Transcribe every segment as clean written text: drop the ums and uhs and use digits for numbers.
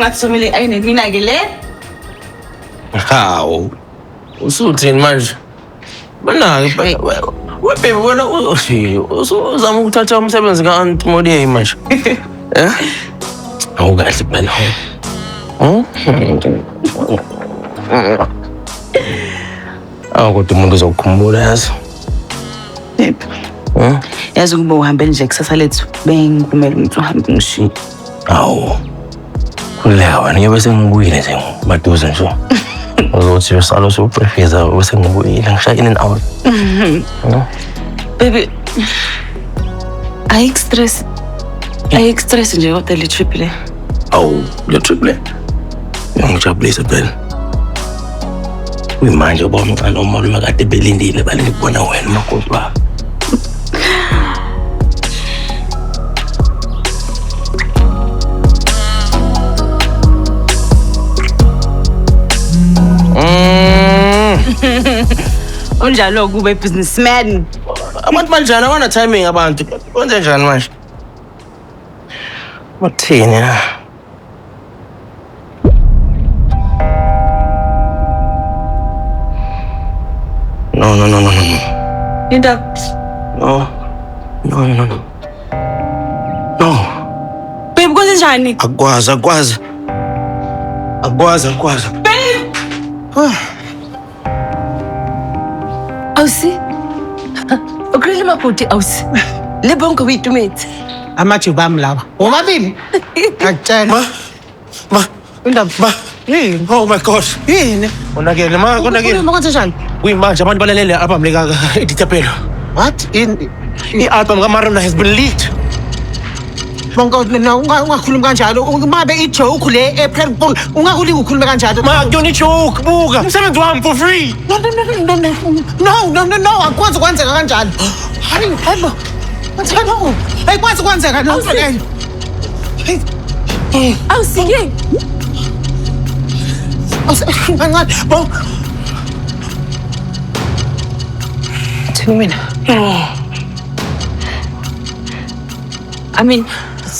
ungathi somele ayine mina ke le. Hawu. Usuthini manje? Bana ke baby wena uzama ukuthatha umsebenzi kaAunt Modiye manje. Awukahle phela. Kodwa umuntu uzokukhumbula yazi. Yebo. Yazi ukuba uhambe nje kusasa lethu bengikumele ukuthi uhambe ngishiye. Awu. Kulewa wena ngibe sengibuyile nje maduze nje. Uzothi usalo usuprefeza bese ngibuyile ngishaya in and out. Baby. Ayik stress nje kodwa le trip le. Awu, le trip le. Ngijabulise phela. Uyimanje uba umncane umalume kade belindile balinde kubona wena makhosi baba. Unjalo kube businessman. Abantu banjani abana timing abantu. Kwenze njani manje? Bathini na? No. Into. No. Babe kwenze njani? Akwazi. Babe. Awusi. Ukrele mabhuti awusi. Le bonke witumete. Amathi bami lawa. Omabili. Akutshela. Ma. Indaba. Yini? Oh my gosh. Yini? Unakele ma, kunakele. Kwenze njani? Kuyimanje abantu balalele album leka Edithapelo. What? I-album kaMarona has been leaked. Bonke ungakhulumi kanjalo. Mabe ijoke le April Fool. Ungakulinga ukhulume kanjalo. Ma, kuyona ijoke buka. Umsebenzi wami for free. No. Akwazi kwenzeka kanjalo. Hayibo. Hayibo. Ayikwazi kwenzeka lo nto leyo. Awusike. Kancane. Bo. Mina. I mean,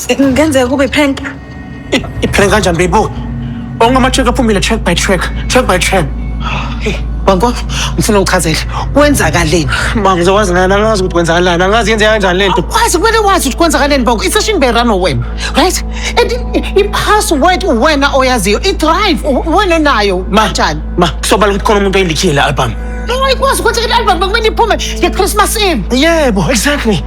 ngenzeka kube prank. Iprank kanjani bebo? Ongama-check aphumile track by track. Hey, Bongo, ngifuna ukuchazela. Kwenzakaleni? Ma, ngizokwazi ngani angazi ukuthi kwenzakalani. Angazi yenze kanjani lento. Wazi kumele wazi ukuthi kwenzakaleni Bongo. Isession berano wena. Right? And i-password wena oyaziyo. I-drive wena nayo. Kanjani? Ma, kusobala ukuthi khona umuntu oyilikhile album. No, ayikwazi ukuthi i-album bekumele iphume nge-Christmas Eve. Yebo, exactly.